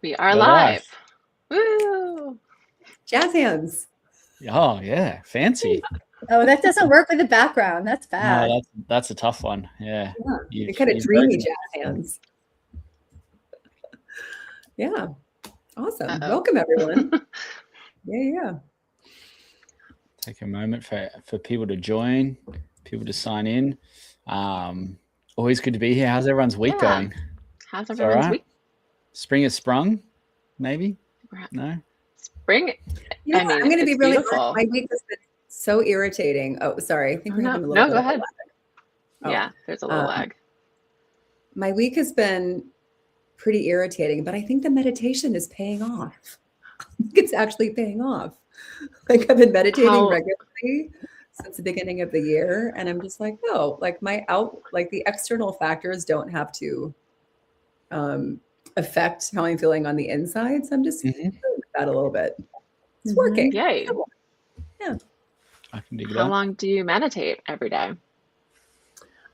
We are We're live. live. Woo! Jazz hands. Oh yeah, fancy. Oh, that doesn't work with the background. That's bad. No, that's a tough one. Yeah. You're kind of dreamy jazz hands. Yeah. Awesome. Uh-oh. Welcome, everyone. Yeah. Take a moment for people to join, people to sign in. Always good to be here. How's everyone's week going? How's everyone's week? Spring has sprung, maybe? No? Spring? You know, I mean, I'm going to be really beautiful. honest. My week has been so irritating. Oh, sorry. I think we're having a little No, bit go of a ahead. lag. Oh. Yeah, there's a little lag. My week has been pretty irritating, but I think the meditation is paying off. I think it's actually paying off. Like I've been meditating regularly since the beginning of the year, and I'm just like, no, like the external factors don't have to affect how I'm feeling on the inside. So I'm just feeling that a little bit. It's working. Yay. Yeah. I can dig that. How long do you meditate every day?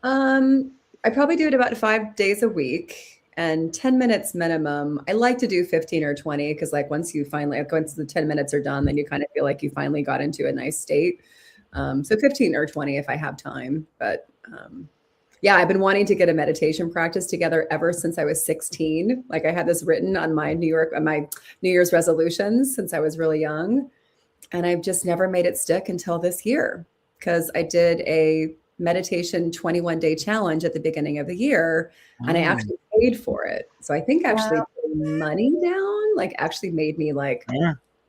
I probably do it about 5 days a week and 10 minutes minimum. I like to do 15 or 20 because like once the 10 minutes are done, then you kind of feel like you finally got into a nice state. So 15 or 20 if I have time. But yeah, I've been wanting to get a meditation practice together ever since I was 16. Like I had this written on my New Year's resolutions since I was really young. And I've just never made it stick until this year because I did a meditation 21-day challenge at the beginning of the year and I actually paid for it. So I think actually putting money down like actually made me like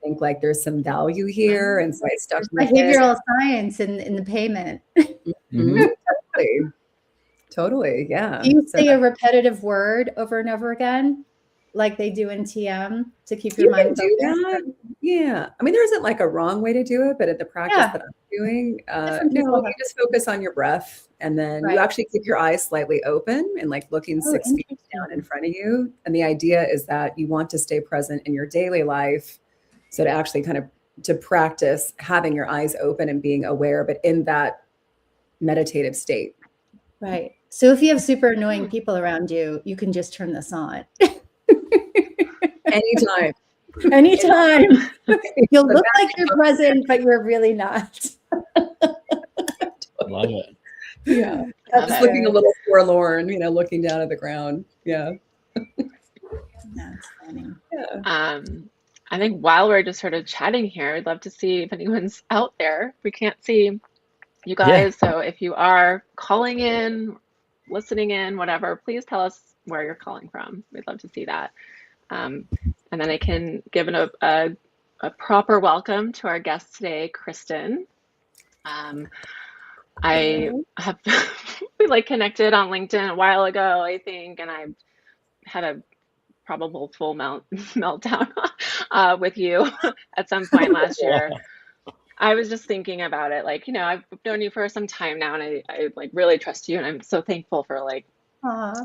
think like there's some value here. And so I stuck with behavioral science in the payment. Totally. Yeah. Do you say a repetitive word over and over again like they do in TM to keep your mind focused? That. Yeah. I mean, there isn't like a wrong way to do it, but at the practice that I'm doing, no, you just focus on your breath and then you actually keep your eyes slightly open and like looking 6 feet down in front of you. And the idea is that you want to stay present in your daily life. So to actually kind of to practice having your eyes open and being aware, but in that meditative state. Right. So if you have super annoying people around you, you can just turn this on. Anytime. You'll look like you're present, but you're really not. Love it. Yeah. Just looking a little forlorn, looking down at the ground. Yeah. That's funny. Yeah. I think while we're just sort of chatting here, I'd love to see if anyone's out there. We can't see you guys. Yeah. So if you are calling in, listening in, whatever, please tell us where you're calling from. We'd love to see that. And then I can give a proper welcome to our guest today, Kristen. I have we connected on LinkedIn a while ago, I think, and I had a probable full meltdown with you at some point last year. I was just thinking about it, I've known you for some time now, and I really trust you, and I'm so thankful for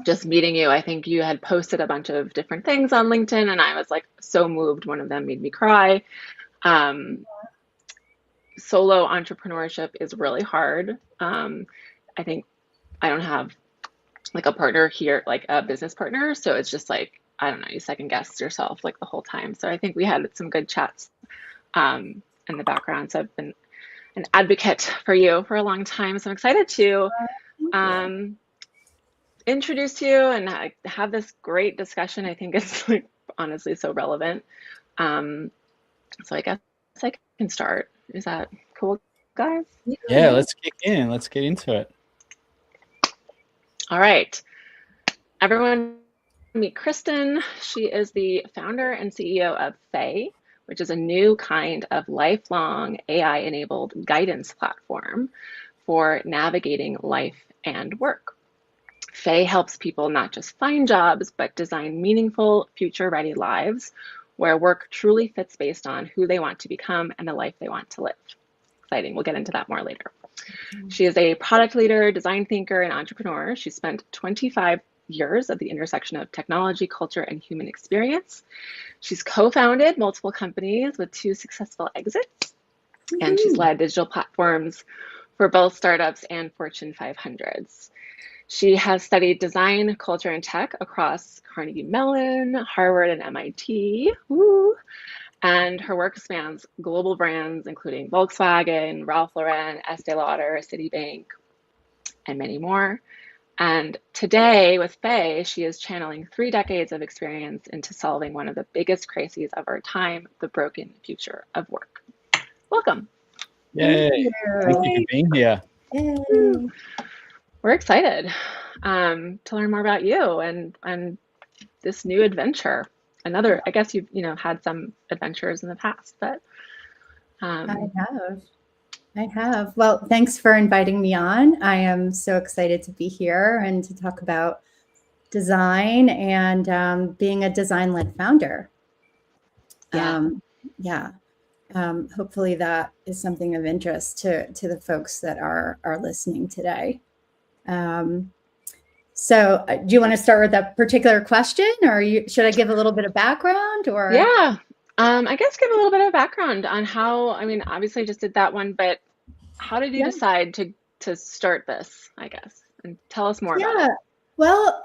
just meeting you. I think you had posted a bunch of different things on LinkedIn, and I was so moved. One of them made me cry. Solo entrepreneurship is really hard. I think I don't have a partner here, a business partner, so it's just I don't know, you second guess yourself the whole time. So I think we had some good chats in the background. So I've been an advocate for you for a long time. So I'm excited to introduce you and have this great discussion. I think it's honestly so relevant. So I guess I can start. Is that cool, guys? Yeah, let's kick in. Let's get into it. All right. Everyone meet Kristen. She is the founder and CEO of Phae, which is a new kind of lifelong AI-enabled guidance platform for navigating life and work. Phae helps people not just find jobs, but design meaningful, future-ready lives where work truly fits based on who they want to become and the life they want to live. Exciting. We'll get into that more later. She is a product leader, design thinker, and entrepreneur. She spent 25 years at the intersection of technology, culture, and human experience. She's co-founded multiple companies with 2 successful exits, and she's led digital platforms for both startups and Fortune 500s. She has studied design, culture, and tech across Carnegie Mellon, Harvard, and MIT. Woo. And her work spans global brands, including Volkswagen, Ralph Lauren, Estee Lauder, Citibank, and many more. And today with Phae, she is channeling 3 decades of experience into solving one of the biggest crises of our time, the broken future of work. Welcome. Yay. Thank you for being here. Yay. We're excited to learn more about you and this new adventure. Another, I guess you've had some adventures in the past, but I have. Well, thanks for inviting me on. I am so excited to be here and to talk about design and being a design-led founder. Hopefully that is something of interest to the folks that are listening today. So do you want to start with a particular question, or should I give a little bit of background? Or yeah, I guess give a little bit of background on how, obviously just did that one, but how did you decide to start this, I guess, and tell us more about it? Well,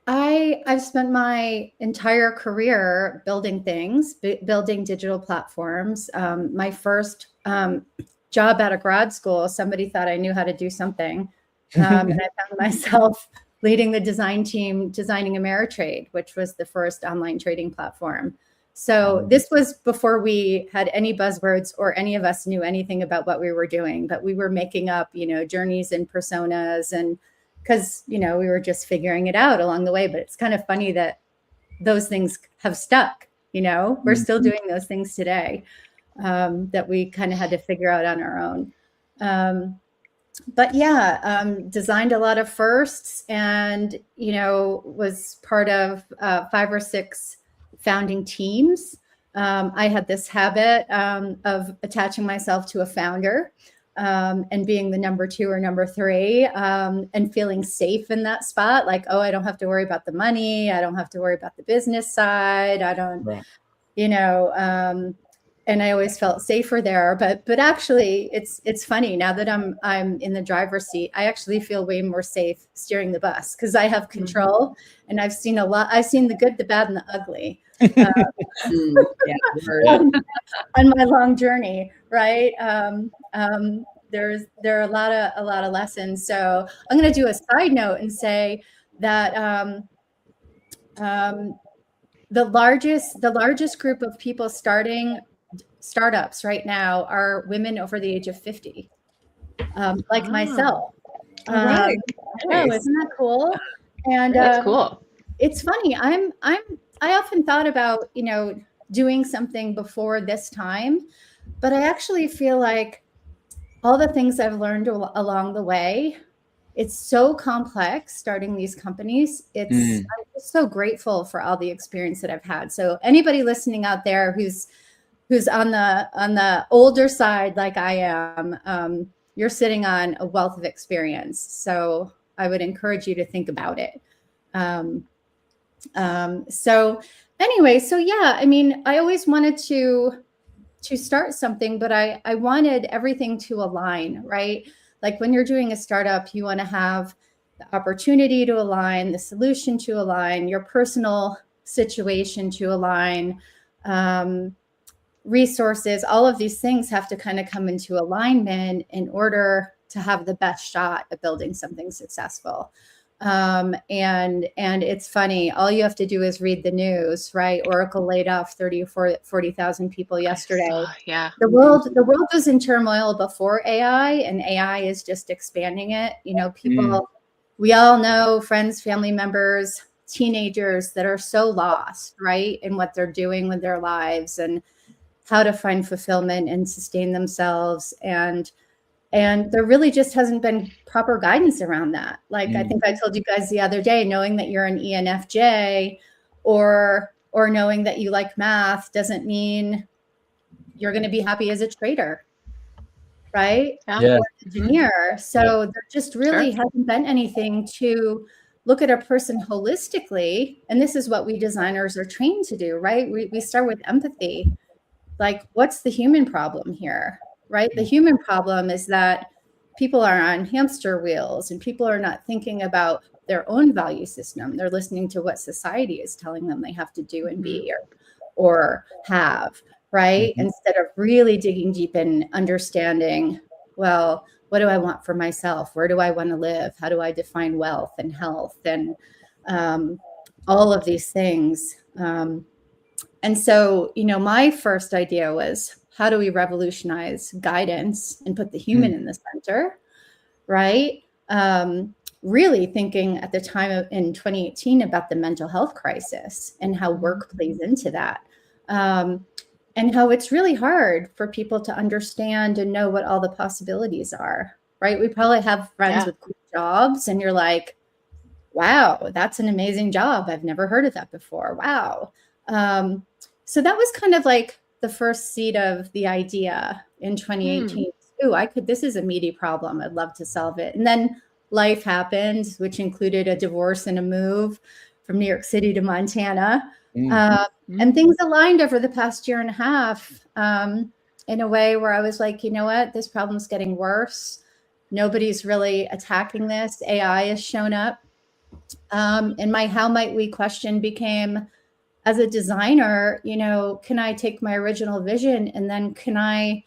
I've spent my entire career building things, building digital platforms. My first job out of grad school, somebody thought I knew how to do something. And I found myself leading the design team, designing Ameritrade, which was the first online trading platform. So this was before we had any buzzwords or any of us knew anything about what we were doing, but we were making up, journeys and personas, and because, we were just figuring it out along the way. But it's kind of funny that those things have stuck, we're still doing those things today that we kind of had to figure out on our own. But designed a lot of firsts and, was part of 5 or 6 founding teams. I had this habit of attaching myself to a founder and being the number 2 or number 3 and feeling safe in that spot. Like, oh, I don't have to worry about the money. I don't have to worry about the business side. I don't, and I always felt safer there. But actually, it's funny now that I'm in the driver's seat. I actually feel way more safe steering the bus because I have control, and I've seen a lot. I've seen the good, the bad, and the ugly on my long journey. Right? There are a lot of lessons. So I'm going to do a side note and say that the largest group of people starting startups right now are women over the age of 50, like myself. Right. Nice. Isn't that cool? And that's cool. It's funny. I often thought about, doing something before this time, but I actually feel like all the things I've learned along the way, it's so complex starting these companies. I'm just so grateful for all the experience that I've had. So anybody listening out there who's on the older side, like I am, you're sitting on a wealth of experience. So I would encourage you to think about it. I always wanted to start something, but I wanted everything to align, right? Like when you're doing a startup, you want to have the opportunity to align, the solution to align, your personal situation to align, resources, all of these things have to kind of come into alignment in order to have the best shot at building something successful. And it's funny, all you have to do is read the news, right? Oracle laid off 30 or 40,000 people yesterday. The world was in turmoil before AI, and AI is just expanding it. People, we all know friends, family members, teenagers that are so lost, right? In what they're doing with their lives and how to find fulfillment and sustain themselves. And there really just hasn't been proper guidance around that. Like I think I told you guys the other day, knowing that you're an ENFJ or knowing that you like math doesn't mean you're going to be happy as a trader, right? Or an engineer. So there just really hasn't been anything to look at a person holistically. And this is what we designers are trained to do, right? We start with empathy. Like, what's the human problem here, right? The human problem is that people are on hamster wheels and people are not thinking about their own value system. They're listening to what society is telling them they have to do and be or have, right? Instead of really digging deep and understanding, well, what do I want for myself? Where do I want to live? How do I define wealth and health and all of these things? And so, my first idea was, how do we revolutionize guidance and put the human in the center, right? Really thinking at the time in 2018 about the mental health crisis and how work plays into that. And how it's really hard for people to understand and know what all the possibilities are, right? We probably have friends with cool jobs and you're like, wow, that's an amazing job. I've never heard of that before. Wow. So that was kind of like the first seed of the idea in 2018. Ooh, this is a meaty problem. I'd love to solve it. And then life happened, which included a divorce and a move from New York City to Montana. And things aligned over the past year and a half in a way where I was like, you know what, this problem's getting worse. Nobody's really attacking this. AI has shown up. And my how might we question became, as a designer, can I take my original vision and then can I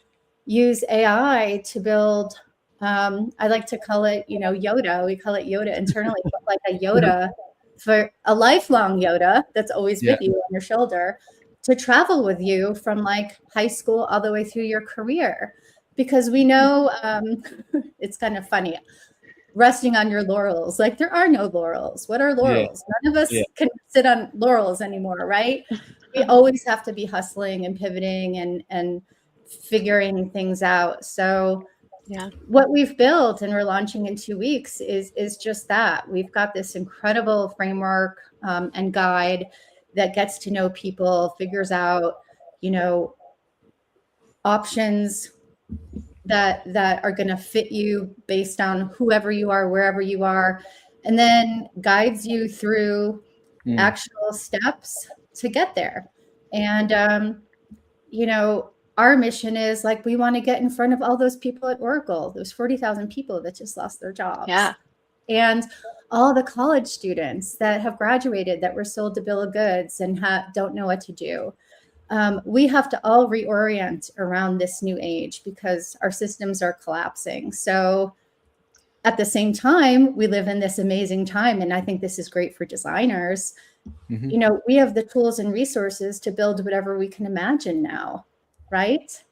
use AI to build, I like to call it, Yoda. We call it Yoda internally, but like a Yoda for a lifelong Yoda that's always with you on your shoulder to travel with you from like high school all the way through your career. Because we know, it's kind of funny, resting on your laurels. Like there are no laurels. What are laurels? None of us can sit on laurels anymore, right? We always have to be hustling and pivoting and figuring things out. So what we've built and we're launching in 2 weeks is just that. We've got this incredible framework and guide that gets to know people, figures out, options that are going to fit you based on whoever you are, wherever you are, and then guides you through actual steps to get there. And, our mission is like, we want to get in front of all those people at Oracle, those 40,000 people that just lost their jobs. And all the college students that have graduated that were sold a bill of goods and don't know what to do. We have to all reorient around this new age because our systems are collapsing. So at the same time, we live in this amazing time. And I think this is great for designers. We have the tools and resources to build whatever we can imagine now. Right?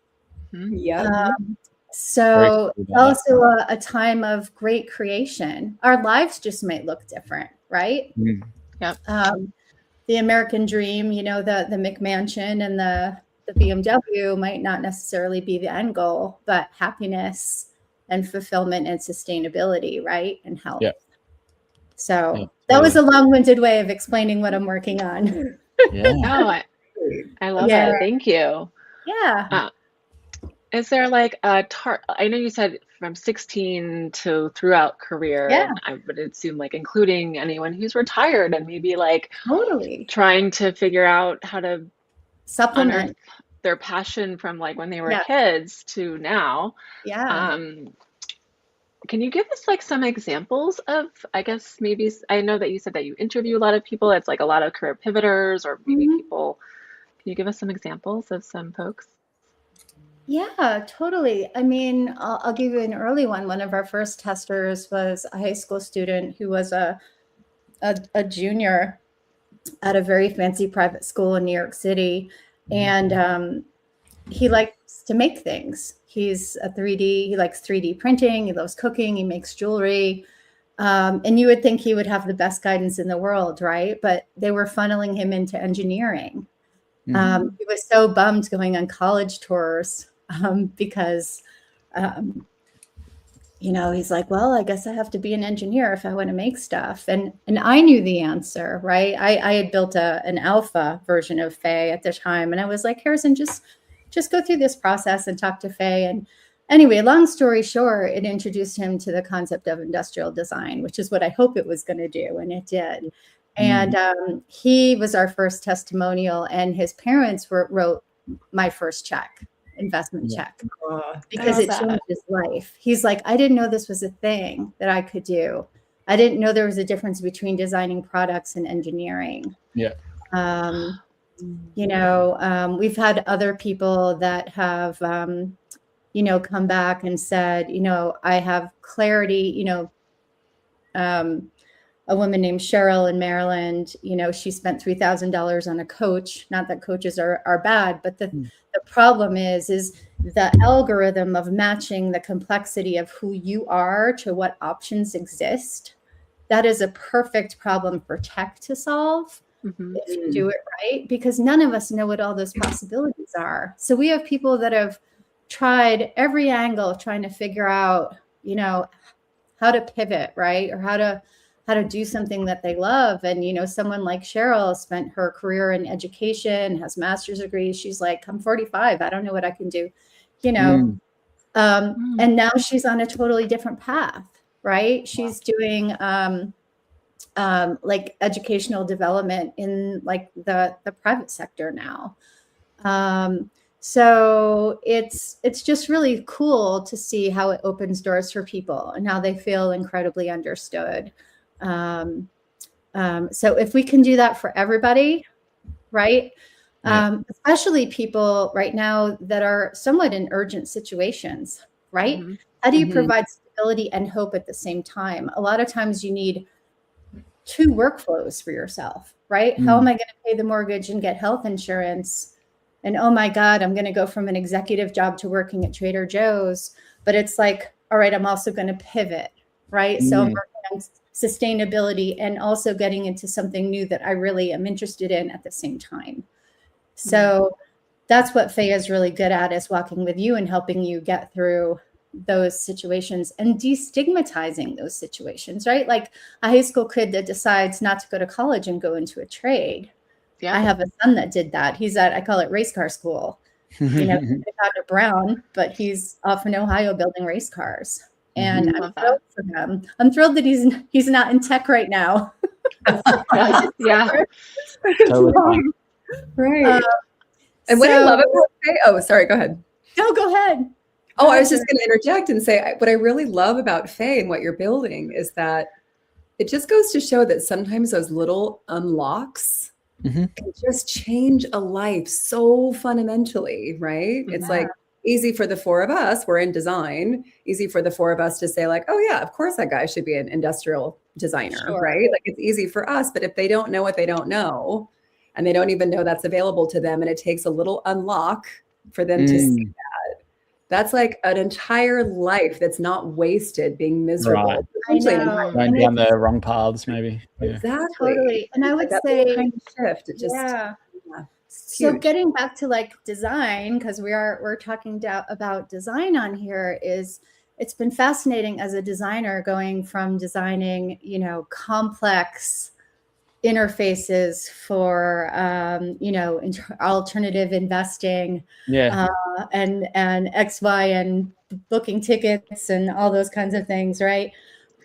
So also a time of great creation. Our lives just might look different, right? The American dream, the McMansion and the BMW might not necessarily be the end goal, but happiness and fulfillment and sustainability, right? And health. So that was a long-winded way of explaining what I'm working on. I love it. Thank you. Is there like a I know you said from 16 to throughout career, and I would assume like including anyone who's retired and maybe like trying to figure out how to supplement their passion from like when they were kids to now. Can you give us like some examples of, I guess maybe, I know that you said that you interview a lot of people. It's like a lot of career pivoters or maybe people. Can you give us some examples of some folks? Yeah, totally. I mean, I'll give you an early one. One of our first testers was a high school student who was a junior at a very fancy private school in New York City. And he likes to make things. He likes 3D printing. He loves cooking. He makes jewelry. And you would think he would have the best guidance in the world, right? But they were funneling him into engineering. He was so bummed going on college tours because, he's like, well, I guess I have to be an engineer if I want to make stuff. And I knew the answer, right? I had built an alpha version of Phae at the time. And I was like, Harrison, just go through this process and talk to Phae. And anyway, long story short, it introduced him to the concept of industrial design, which is what I hope it was going to do. And it did. And he was our first testimonial, and his parents wrote my first check. investment check Oh, because love it that. changed his life. He's like, I didn't know this was a thing that I could do. I didn't know there was a difference between designing products and engineering. Yeah. We've had other people that have, come back and said, I have clarity, a woman named Cheryl in Maryland, she spent $3,000 on a coach. Not that coaches are bad, but the problem is the algorithm of matching the complexity of who you are to what options exist. That is a perfect problem for tech to solve if you do it right, because none of us know what all those possibilities are. So we have people that have tried every angle of trying to figure out, how to pivot, right? Or how to do something that they love. And, someone like Cheryl spent her career in education, has master's degrees. She's like, I'm 45. I don't know what I can do, and now she's on a totally different path, right? She's doing like educational development in like the private sector now. So it's just really cool to see how it opens doors for people and how they feel incredibly understood. So if we can do that for everybody, right? Especially people right now that are somewhat in urgent situations, right? How do you provide stability and hope at the same time? A lot of times you need two workflows for yourself, right? How am I going to pay the mortgage and get health insurance? And oh my God, I'm going to go from an executive job to working at Trader Joe's. But it's like, all right, I'm also going to pivot, right? So I'm working on sustainability and also getting into something new that I really am interested in at the same time. So that's what Phae is really good at, is walking with you and helping you get through those situations and destigmatizing those situations, right? Like a high school kid that decides not to go to college and go into a trade. I have a son that did that. He's at, I call it race car school. He got to Brown, but he's off in Ohio building race cars. And I'm thrilled for him. I'm thrilled that he's not in tech right now. Totally. Right. And what I love about Phae, oh, sorry, go ahead. No, go ahead. Oh, I was just going to interject and say what I really love about Phae and what you're building is that it just goes to show that sometimes those little unlocks can just change a life so fundamentally, right? It's like easy for the four of us, we're in design, easy for the four of us to say like, oh yeah, of course that guy should be an industrial designer, right? Like it's easy for us, but if they don't know what they don't know, and they don't even know that's available to them, and it takes a little unlock for them to see that, that's like an entire life that's not wasted being miserable. Right. I know. Going down the wrong paths, maybe. Exactly. Totally. And I would that say, kind of shift. It just, so getting back to like design, because we're talking about design on here, is it's been fascinating as a designer going from designing, complex interfaces for alternative investing and X, Y, and booking tickets and all those kinds of things, right?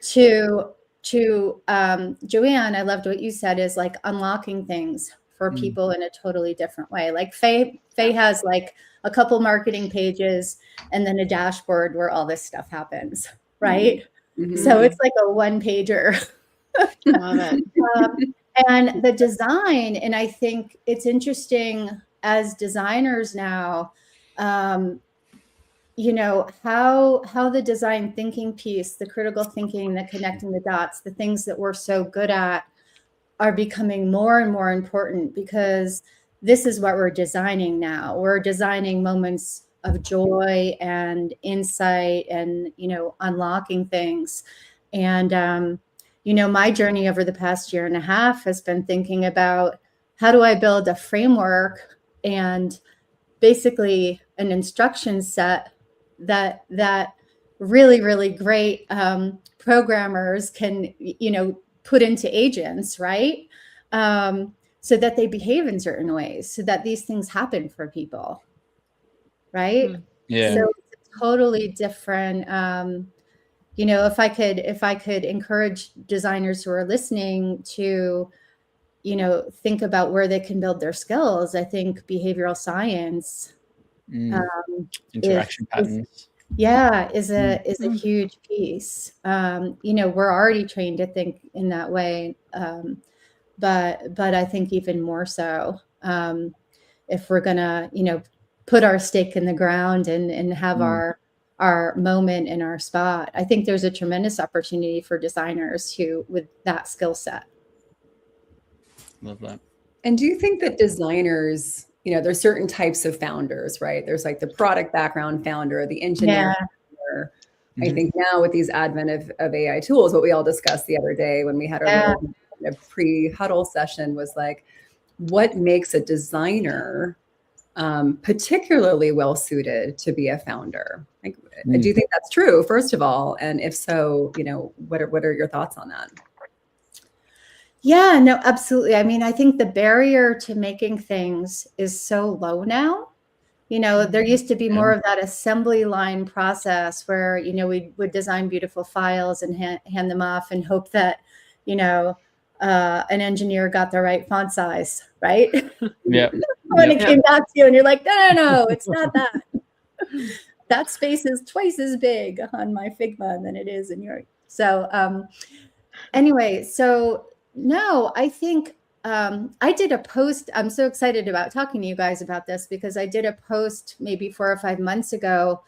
To Joanne, I loved what you said, is like unlocking things for people in a totally different way. Like Phae has like a couple marketing pages and then a dashboard where all this stuff happens, right? So it's like a one pager. Love it. And the design, and I think it's interesting as designers now, how the design thinking piece, the critical thinking, the connecting the dots, the things that we're so good at are becoming more and more important, because this is what we're designing now. We're designing moments of joy and insight and, unlocking things. And, my journey over the past year and a half has been thinking about how do I build a framework and basically an instruction set that really, really great programmers can, put into agents, right? So that they behave in certain ways, so that these things happen for people, right? Yeah. So it's a totally different. If I could encourage designers who are listening to, think about where they can build their skills, I think behavioral science Interaction patterns. Is a huge piece. We're already trained to think in that way, but I think even more so if we're gonna put our stake in the ground and have our moment and our spot. I think there's a tremendous opportunity for designers who with that skill set. Love that. And do you think that designers, there's certain types of founders, right? There's like the product background founder, the engineer founder. I think now with these advent of AI tools, what we all discussed the other day when we had our little pre-huddle session was like, what makes a designer particularly well suited to be a founder? Like, do you think that's true, first of all? And if so, what are your thoughts on that? Yeah, no, absolutely. I mean, I think the barrier to making things is so low now. There used to be more of that assembly line process where, we would design beautiful files and hand them off and hope that, an engineer got the right font size, right? Yeah. When it came back to you and you're like, no, it's not that. That space is twice as big on my Figma than it is in your. So anyway, no, I think I did a post. I'm so excited about talking to you guys about this because I did a post maybe 4 or 5 months ago.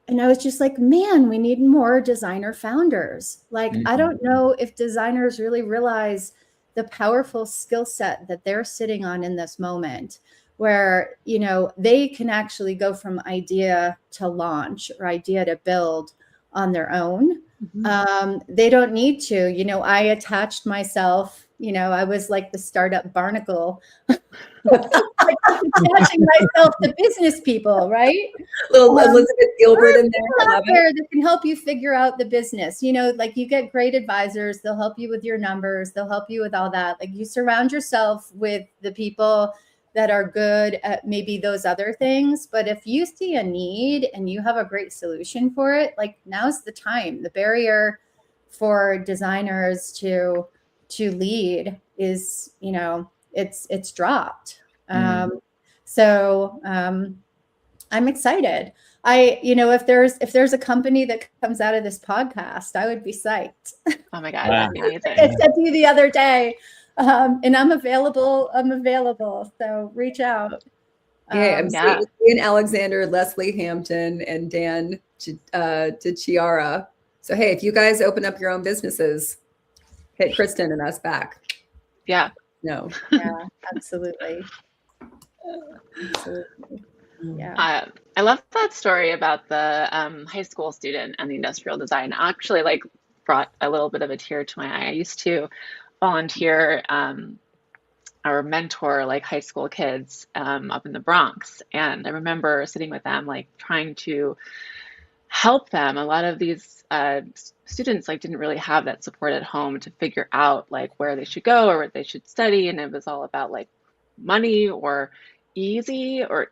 And I was just like, man, we need more designer founders. Like, I don't know if designers really realize the powerful skill set that they're sitting on in this moment where, they can actually go from idea to launch or idea to build on their own. They don't need to, I attached myself, I was like the startup barnacle, like attaching myself to business people, right? Little Elizabeth Gilbert in there. Out there that can help you figure out the business. Like you get great advisors. They'll help you with your numbers. They'll help you with all that. Like you surround yourself with the people that are good at maybe those other things. But if you see a need and you have a great solution for it, like now's the time. The barrier for designers to lead is, it's dropped. So I'm excited. If there's a company that comes out of this podcast, I would be psyched. Oh my God, that'd be amazing. I said to you the other day, and I'm available. So reach out. I'm seeing Ian Alexander, Leslie Hampton, and Dan DiChiara. So, hey, if you guys open up your own businesses, hit Kristen and us back. Yeah. No. Yeah, absolutely. Yeah. I love that story about the high school student and the industrial design. Actually, brought a little bit of a tear to my eye. I used to volunteer or mentor high school kids up in the Bronx, and I remember sitting with them trying to help them. A lot of these students didn't really have that support at home to figure out where they should go or what they should study, and it was all about money or easy or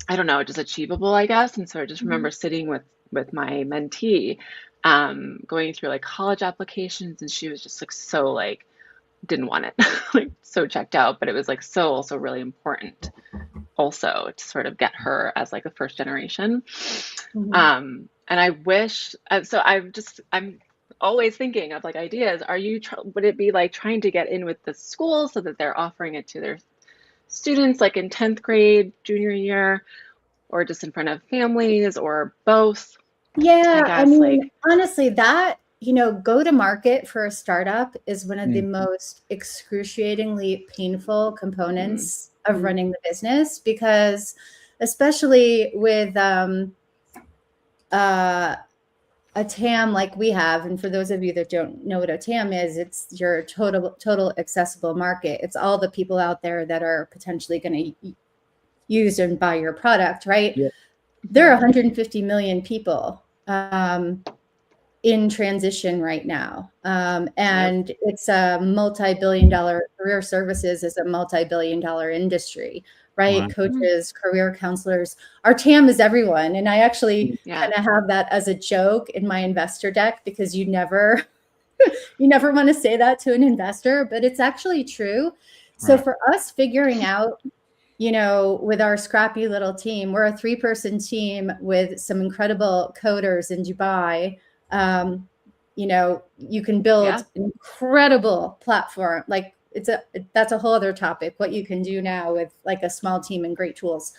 I don't know, just achievable, I guess. And so I just remember sitting with my mentee going through college applications, and she was just so didn't want it, so checked out, but it was so also really important also to sort of get her as a first generation. And I wish, so I'm always thinking of ideas. Would it be trying to get in with the school so that they're offering it to their students in 10th grade, junior year, or just in front of families, or both? Yeah, I mean, honestly, that, go to market for a startup is one of the most excruciatingly painful components of running the business, because especially with a TAM like we have, and for those of you that don't know what a TAM is, it's your total accessible market. It's all the people out there that are potentially going to use and buy your product, right? Yeah. There are 150 million people in transition right now. And it's a multi-billion-dollar, career services is a multi-billion-dollar industry, right? Wow. Coaches, career counselors, our TAM is everyone. And I actually kind of have that as a joke in my investor deck, because you never want to say that to an investor, but it's actually true. So for us figuring out with our scrappy little team, we're a 3-person team with some incredible coders in Dubai. You can build an incredible platform. Like that's a whole other topic, what you can do now with like a small team and great tools.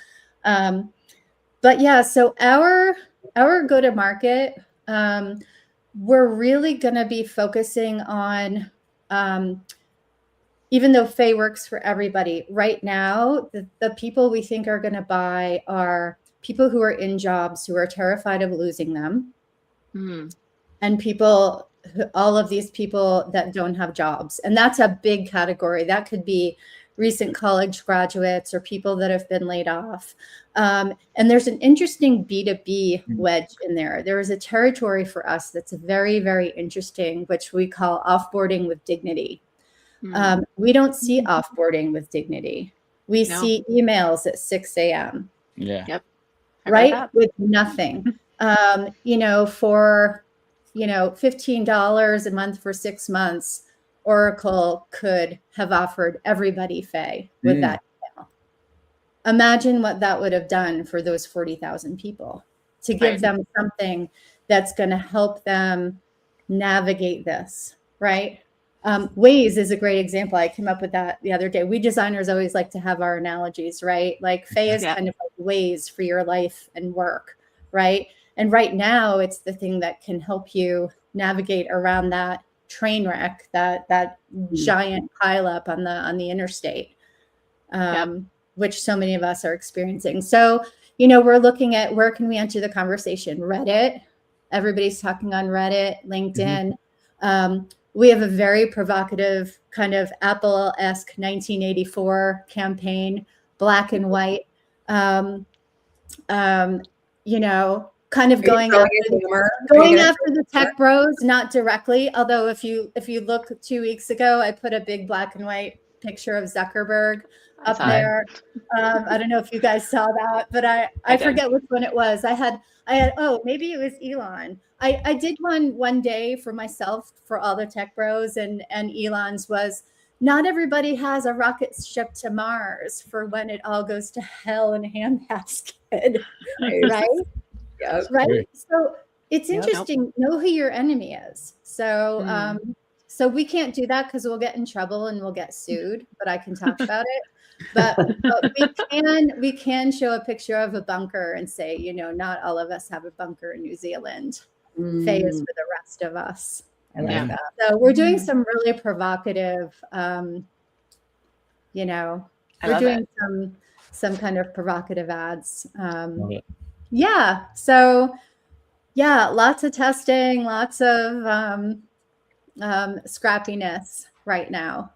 But yeah, so our go-to-market, we're really going to be focusing on, even though Phae works for everybody, right now, the people we think are going to buy are people who are in jobs who are terrified of losing them, and all of these people that don't have jobs. And that's a big category. That could be recent college graduates or people that have been laid off. And there's an interesting B2B wedge in there. There is a territory for us that's very, very interesting, which we call offboarding with dignity. We don't see offboarding with dignity. We see emails at 6 a.m. Yeah. Yep. Right? With nothing. For $15 a month for 6 months, Oracle could have offered everybody Phae with that email. Imagine what that would have done for those 40,000 people, to give them something that's going to help them navigate this, right? Waze is a great example. I came up with that the other day. We designers always like to have our analogies, right? Like Phae is kind of like Waze for your life and work, right? And right now it's the thing that can help you navigate around that train wreck, that giant pileup on the interstate, which so many of us are experiencing. So, we're looking at where can we enter the conversation? Reddit. Everybody's talking on Reddit, LinkedIn. We have a very provocative kind of Apple-esque 1984 campaign, black and white, kind of going after the tech bros, not directly. Although if you look 2 weeks ago, I put a big black and white picture of Zuckerberg up there. I don't know if you guys saw that, but I forget which one it was. I had maybe it was Elon. I did one day for myself for all the tech bros, and Elon's was, not everybody has a rocket ship to Mars for when it all goes to hell in a handbasket, right? Yep. Right. So it's interesting. Know who your enemy is. So, so we can't do that because we'll get in trouble and we'll get sued, but I can talk about it. But we can show a picture of a bunker and say, not all of us have a bunker in New Zealand. Phae is for the rest of us. I like that. So we're doing some really provocative, we're doing some kind of provocative ads. Yeah. So, lots of testing, lots of scrappiness right now.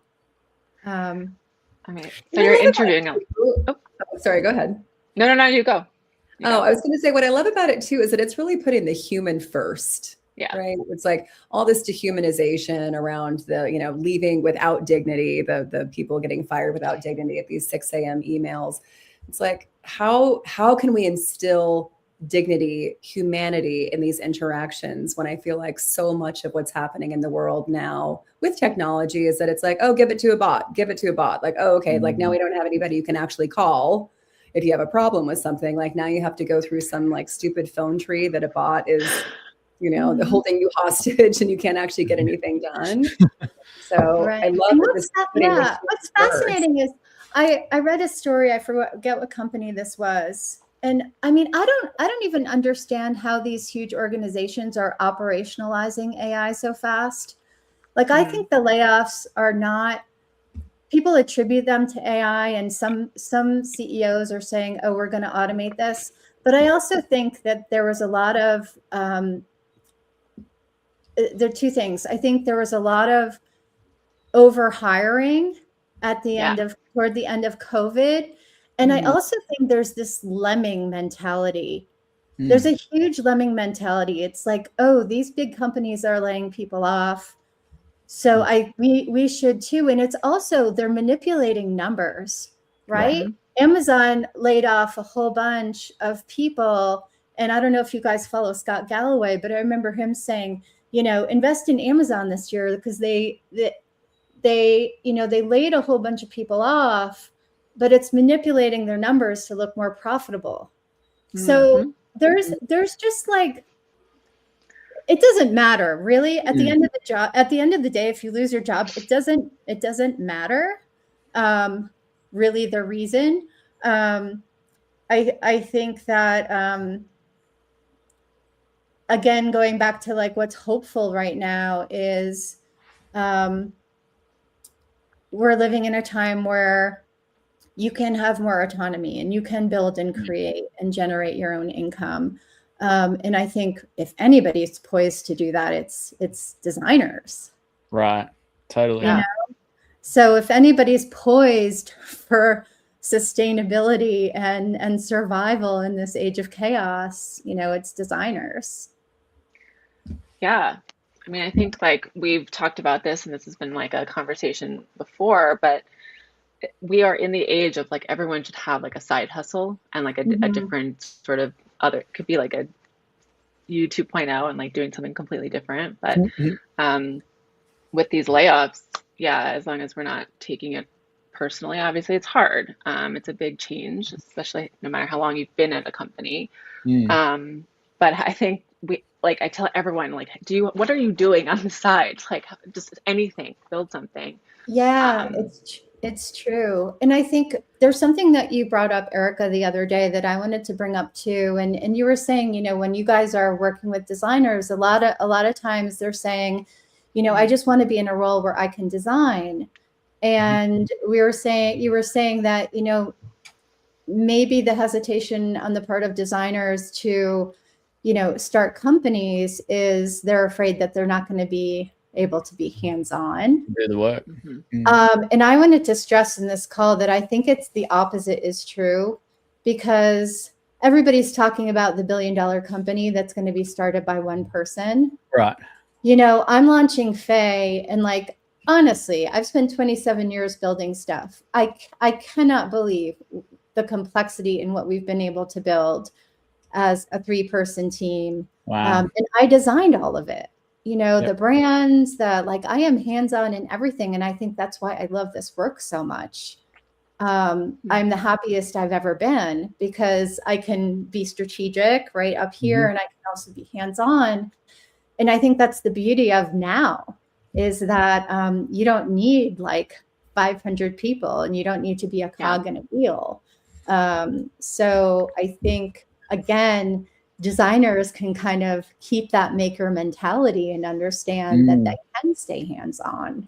All right. So you're interviewing them. Oh, sorry. Go ahead. No, you go. I was going to say, what I love about it too is that it's really putting the human first. Yeah. Right. It's like all this dehumanization around the, leaving without dignity, the people getting fired without dignity at these 6 a.m. emails. It's like, how can we instill dignity, humanity in these interactions when I feel like so much of what's happening in the world now with technology is that it's like, oh, give it to a bot. Like, oh, okay. Like now we don't have anybody you can actually call if you have a problem with something. Like now you have to go through some like stupid phone tree that a bot is, the holding you hostage and you can't actually get anything done. So I love this. What's fascinating is I read a story. I forget what company this was. And I mean, I don't even understand how these huge organizations are operationalizing AI so fast. Like, I think the layoffs are not, people attribute them to AI, and some CEOs are saying, oh, we're going to automate this. But I also think that there was a lot of, there are two things. I think there was a lot of over hiring at the toward the end of COVID. And I also think there's this lemming mentality. There's a huge lemming mentality. It's like, oh, these big companies are laying people off, so we should too. And it's also, they're manipulating numbers, right? Amazon laid off a whole bunch of people. And I don't know if you guys follow Scott Galloway, but I remember him saying, invest in Amazon this year because they laid a whole bunch of people off. but it's manipulating their numbers to look more profitable. So there's just like, it doesn't matter really at the end of the job. At the end of the day, if you lose your job, it doesn't matter really the reason. I think that again, going back to like what's hopeful right now is we're living in a time where you can have more autonomy and you can build and create and generate your own income. And I think if anybody's poised to do that, it's designers. Right. Totally. You know? So if anybody's poised for sustainability and survival in this age of chaos, you know, it's designers. Yeah. I mean, I think like we've talked about this and this has been like a conversation before, but we are in the age of like everyone should have like a side hustle and like a different sort of other, could be like a U 2.0 and like doing something completely different. But with these layoffs, yeah, as long as we're not taking it personally, obviously it's hard. It's a big change, especially no matter how long you've been at a company. But I think I tell everyone, like, what are you doing on the side? Like just anything, build something. Yeah, it's true. And I think there's something that you brought up, Erica, the other day that I wanted to bring up too. And you were saying, you know, when you guys are working with designers, a lot of times they're saying, you know, I just want to be in a role where I can design. And you were saying that, you know, maybe the hesitation on the part of designers to, you know, start companies is they're afraid that they're not going to be able to be hands-on. Do the work. And I wanted to stress in this call that I think it's the opposite is true, because everybody's talking about the $1 billion company that's going to be started by one person. Right. You know, I'm launching Phae, and like, honestly, I've spent 27 years building stuff. I cannot believe the complexity in what we've been able to build as a 3-person team. Wow. And I designed all of it. You know, the brands, like I am hands-on in everything. And I think that's why I love this work so much. I'm the happiest I've ever been because I can be strategic right up here and I can also be hands-on. And I think that's the beauty of now is that you don't need like 500 people and you don't need to be a cog in a wheel. So I think, again, designers can kind of keep that maker mentality and understand that they can stay hands-on,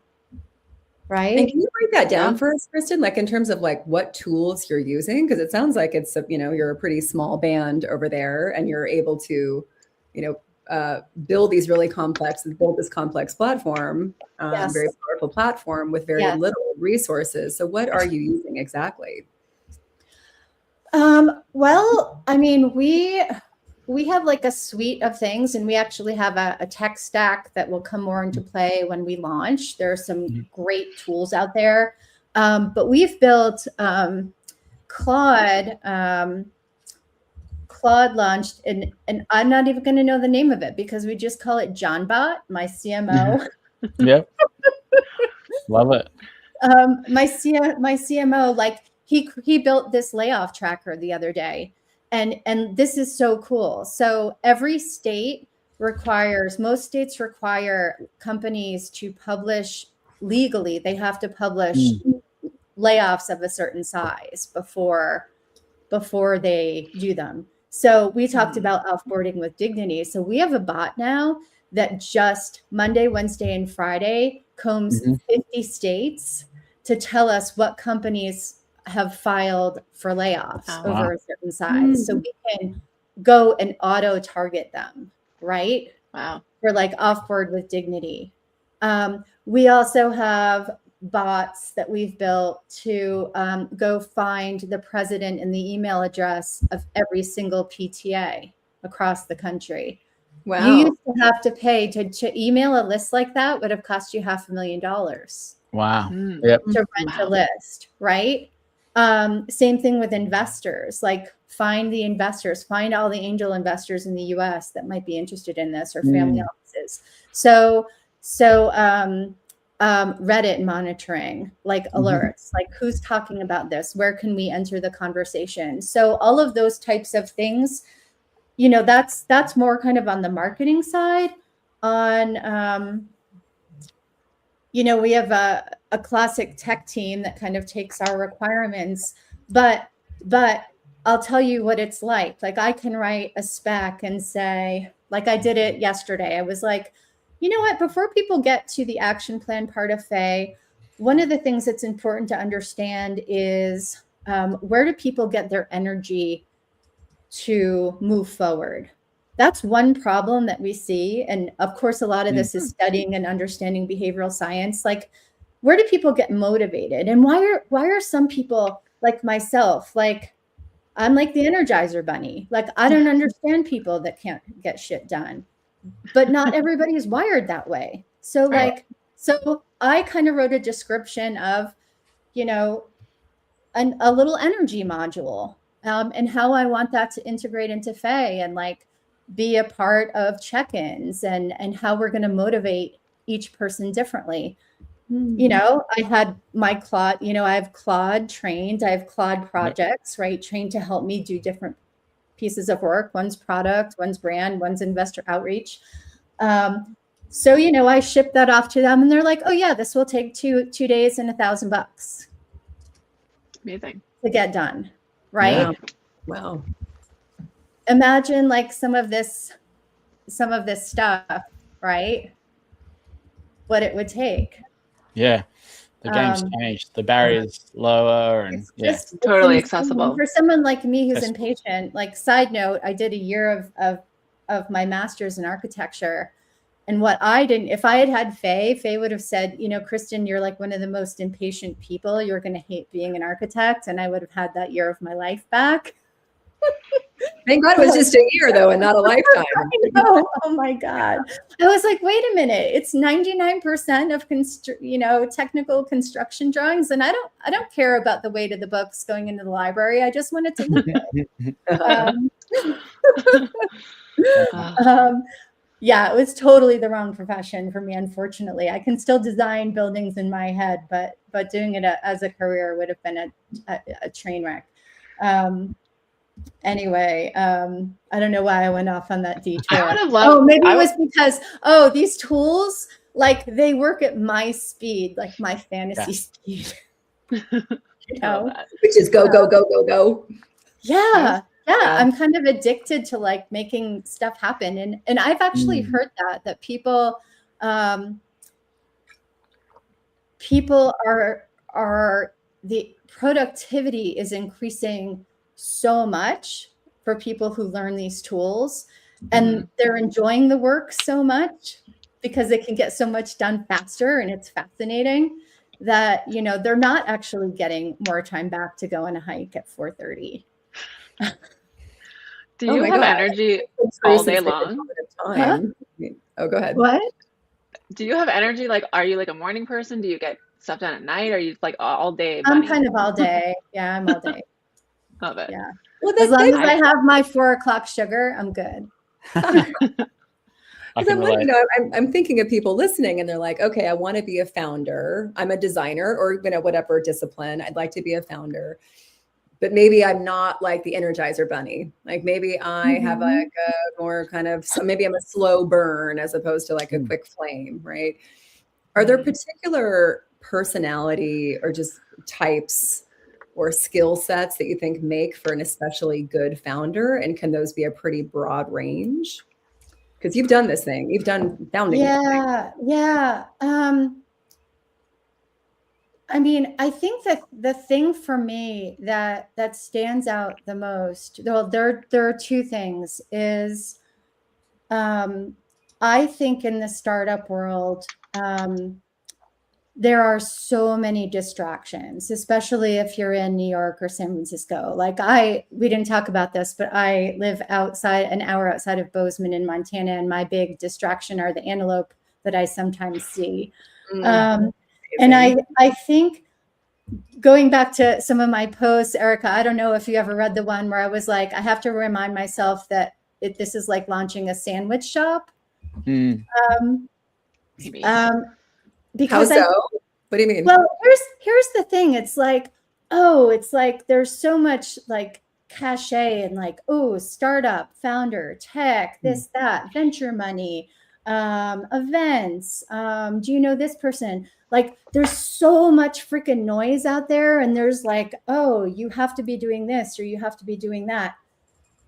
right? And can you break that down for us, Kristen, like in terms of like what tools you're using? Because it sounds like it's, you know, you're a pretty small band over there and you're able to, you know, build this complex platform, very powerful platform with very little resources. So what are you using exactly? Well, I mean, we have like a suite of things, and we actually have a tech stack that will come more into play when we launch. There are some great tools out there, but we've built Claude. Claude launched, and I'm not even going to know the name of it because we just call it JohnBot, my CMO. Yep, love it. My CMO, like he built this layoff tracker the other day. And this is so cool. So most states require companies to publish legally. They have to publish layoffs of a certain size before they do them. So we talked about offboarding with dignity. So we have a bot now that just Monday, Wednesday, and Friday combs 50 states to tell us what companies have filed for layoffs over a certain size. So we can go and auto target them, right? Wow. For like offboard with dignity. We also have bots that we've built to go find the president and the email address of every single PTA across the country. Wow. You used to have to pay to email a list like that would have cost you $500,000. Wow. To rent a list, right? Same thing with investors, like find the investors, find all the angel investors in the US that might be interested in this or family offices. So Reddit monitoring, like alerts, like who's talking about this? Where can we enter the conversation? So all of those types of things, you know, that's more kind of on the marketing side. On, you know, we have a classic tech team that kind of takes our requirements, but I'll tell you what it's like. Like I can write a spec and say, like I did it yesterday. I was like, you know what, before people get to the action plan part of Phae, one of the things that's important to understand is where do people get their energy to move forward? That's one problem that we see. And of course, a lot of this is studying and understanding behavioral science. Like, where do people get motivated? And why are some people like myself, like, I'm like the Energizer Bunny. Like, I don't understand people that can't get shit done. But not everybody is wired that way. So like, so I kind of wrote a description of, you know, a little energy module and how I want that to integrate into Phae and like be a part of check-ins and how we're going to motivate each person differently. You know, I had my Claude, you know, I have Claude trained, I have Claude projects, right? Trained to help me do different pieces of work. One's product, one's brand, one's investor outreach. So, you know, I ship that off to them and they're like, oh yeah, this will take two days and $1,000. Amazing. To get done. Right. Yeah. Wow. Imagine like some of this stuff, right? What it would take. Yeah. The game's changed. The barrier's lower and It's totally accessible. For someone like me who's impatient, like side note, I did a year of my master's in architecture. And what I didn't, if I had Phae would have said, you know, Kristen, you're like one of the most impatient people. You're going to hate being an architect. And I would have had that year of my life back. Thank God it was just a year though, and not a lifetime. I know. Oh my God. I was like, wait a minute. It's 99% of technical construction drawings. And I don't care about the weight of the books going into the library. I just want it to look good. Yeah, it was totally the wrong profession for me, unfortunately. I can still design buildings in my head, but doing it as a career would have been a train wreck. Anyway, I don't know why I went off on that detour. I would have loved. Maybe it was because these tools, like they work at my speed, like my fantasy speed. You know, which is go go go go go. Yeah. Yeah, I'm kind of addicted to like making stuff happen. And I've actually heard that people are the productivity is increasing so much for people who learn these tools and they're enjoying the work so much because they can get so much done faster and it's fascinating that, you know, they're not actually getting more time back to go on a hike at 4:30. Do you have energy all day long? Huh? Oh, go ahead. What? Do you have energy? Like, are you like a morning person? Do you get stuff done at night? Or are you like all day? I'm kind of all day. Yeah, I'm all day. Love it. Yeah. Well, as long as I have my 4 o'clock sugar, I'm good. I'm thinking of people listening and they're like, okay, I want to be a founder. I'm a designer or whatever discipline. I'd like to be a founder. But maybe I'm not like the Energizer Bunny. Like maybe I have like a more kind of, maybe I'm a slow burn as opposed to like a quick flame, right? Are there particular personality or just types or skill sets that you think make for an especially good founder? And can those be a pretty broad range? Because you've done this thing. You've done founding. Yeah. I mean, I think that the thing for me that stands out the most, well, there are 2 things is, I think in the startup world, there are so many distractions, especially if you're in New York or San Francisco. Like we didn't talk about this, but I live an hour outside of Bozeman in Montana, and my big distraction are the antelope that I sometimes see. And I think going back to some of my posts, Erica, I don't know if you ever read the one where I was like, I have to remind myself that this is like launching a sandwich shop. How so? What do you mean? Well, here's the thing. It's like, there's so much like cachet and like, startup, founder, tech, this, that, venture money, events. Do you know this person? Like, there's so much freaking noise out there, and there's like, you have to be doing this or you have to be doing that.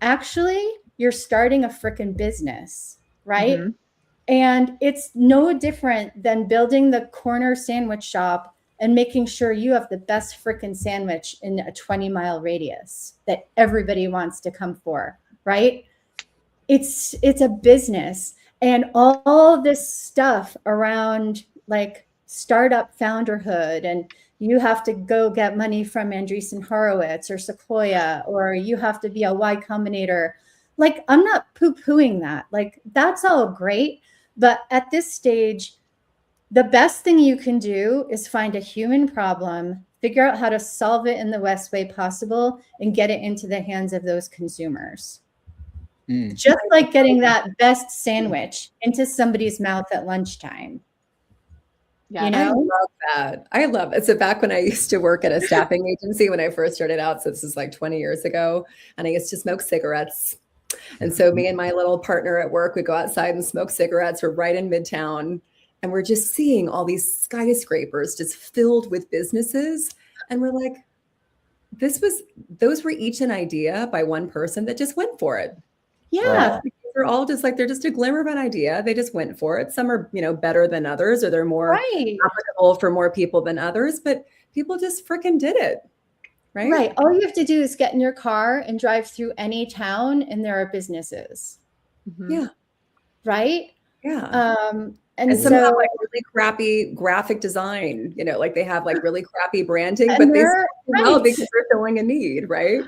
Actually, you're starting a freaking business, right? Mm-hmm. And it's no different than building the corner sandwich shop and making sure you have the best freaking sandwich in a 20-mile radius that everybody wants to come for, right? It's a business. And all this stuff around like startup founderhood, and you have to go get money from Andreessen Horowitz or Sequoia, or you have to be a Y Combinator. Like, I'm not poo-pooing that. Like, that's all great. But at this stage, the best thing you can do is find a human problem, figure out how to solve it in the best way possible, and get it into the hands of those consumers. Just like getting that best sandwich into somebody's mouth at lunchtime. Yeah, you know? I love that. I love it. So back when I used to work at a staffing agency, when I first started out, so this is like 20 years ago, and I used to smoke cigarettes. And so me and my little partner at work would go outside and smoke cigarettes. We're right in Midtown, and we're just seeing all these skyscrapers just filled with businesses. And we're like, those were each an idea by one person that just went for it. Yeah. They're all just like, they're just a glimmer of an idea. They just went for it. Some are, better than others, or they're more applicable for more people than others, but people just freaking did it. Right. Right. All you have to do is get in your car and drive through any town, and there are businesses. Mm-hmm. Yeah. Right. Yeah. And some have like really crappy graphic design, like they have like really crappy branding, but they well because they're filling a need, right?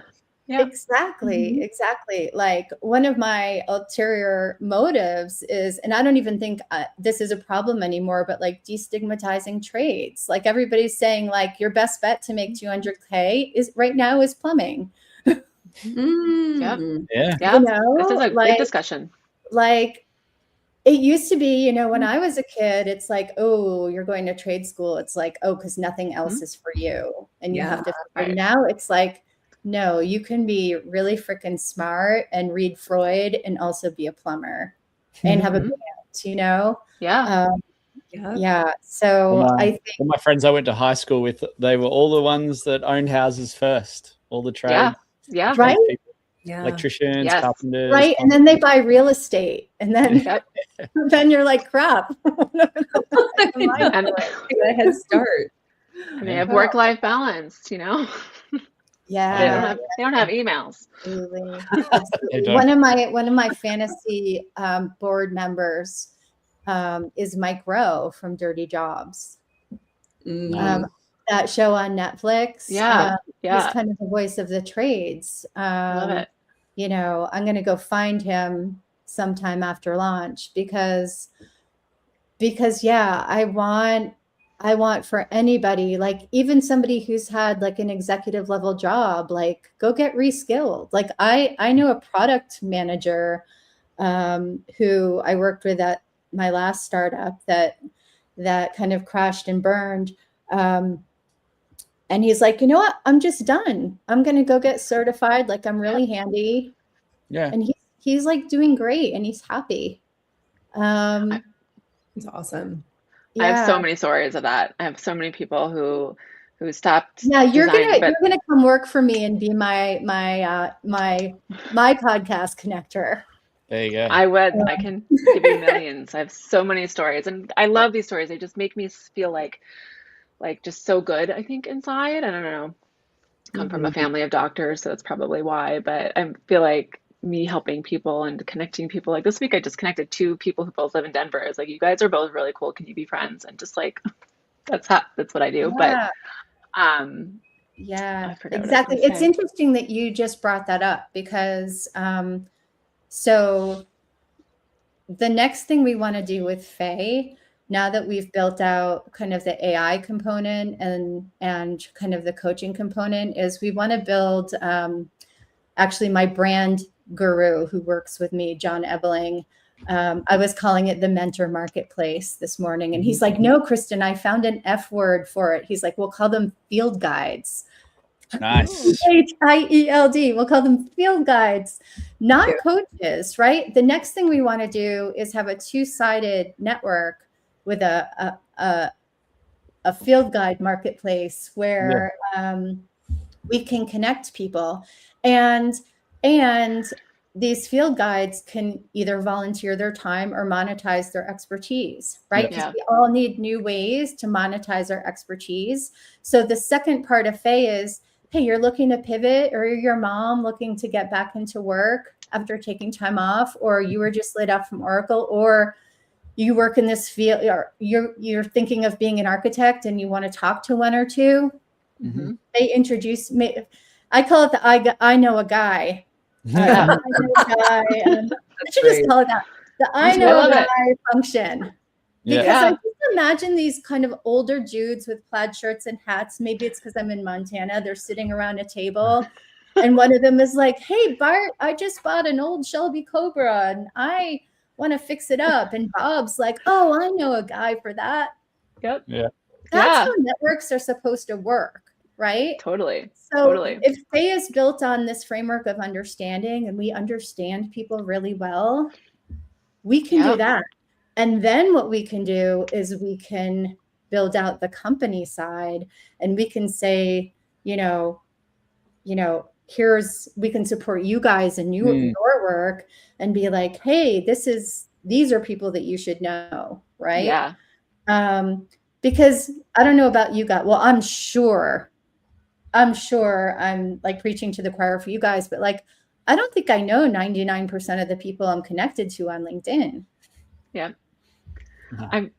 Yeah. Exactly. Exactly. Like, one of my ulterior motives is, and I don't even think this is a problem anymore, but like destigmatizing trades. Like, everybody's saying like your best bet to make 200K is right now is plumbing. Yeah. You know, this is a big discussion. Like, it used to be, when I was a kid, it's like, you're going to trade school. It's like, because nothing else is for you. And you have to, now it's like, no, you can be really freaking smart and read Freud and also be a plumber and have a band, Yeah. Yeah. So I think all my friends I went to high school with, they were all the ones that owned houses first, all the trades. Yeah. Right. Yeah. Electricians, carpenters. Right. And then they buy real estate, and then then you're like, crap. And a head start. And they have work-life balance, Yeah. They don't have emails. Absolutely. One of my fantasy board members is Mike Rowe from Dirty Jobs. That show on Netflix. Yeah. He's kind of the voice of the trades. Love it. I'm going to go find him sometime after launch because I want for anybody, like even somebody who's had like an executive level job, like go get reskilled. Like I know a product manager who I worked with at my last startup that kind of crashed and burned. And he's like, you know what? I'm just done. I'm going to go get certified. Like, I'm really handy. Yeah. And he's like doing great, and he's happy. It's awesome. Yeah. I have so many stories of that. I have so many people who stopped. Yeah, you're gonna come work for me and be my podcast connector. There you go. I would. I can give you millions. I have so many stories, and I love these stories. They just make me feel like just so good, I think, inside. I don't know. I come from a family of doctors, so that's probably why. But I feel like me helping people and connecting people. Like this week, I just connected 2 people who both live in Denver. It's like, you guys are both really cool. Can you be friends? And just like, that's what I do. Yeah. But yeah, exactly. It's interesting that you just brought that up because so the next thing we want to do with Phae, now that we've built out kind of the AI component and kind of the coaching component, is we want to build actually my brand guru who works with me, John Ebeling. I was calling it the mentor marketplace this morning. And he's like, no, Kristen, I found an F word for it. He's like, we'll call them field guides. Nice. HIELD. We'll call them field guides, not coaches, right? The next thing we want to do is have a two-sided network with a field guide marketplace where we can connect people, and these field guides can either volunteer their time or monetize their expertise, right? Because we all need new ways to monetize our expertise. So the second part of Phae is, hey, you're looking to pivot, or your mom looking to get back into work after taking time off, or you were just laid off from Oracle, or you work in this field, or you're thinking of being an architect and you want to talk to one or two. Mm-hmm. They introduce me. I call it the I know a guy. I know a guy. I should just call it that. The I know a guy function. Because I just imagine these kind of older dudes with plaid shirts and hats. Maybe it's because I'm in Montana. They're sitting around a table. And one of them is like, hey, Bart, I just bought an old Shelby Cobra and I want to fix it up. And Bob's like, oh, I know a guy for that. Yep. Yeah. That's how networks are supposed to work, right? Totally. So if Phae is built on this framework of understanding and we understand people really well, we can do that. And then what we can do is we can build out the company side, and we can say, we can support you guys and your work, and be like, hey, these are people that you should know, right? Yeah. Because I don't know about you guys. Well, I'm sure I'm like preaching to the choir for you guys, but like, I don't think I know 99% of the people I'm connected to on LinkedIn. Yeah. I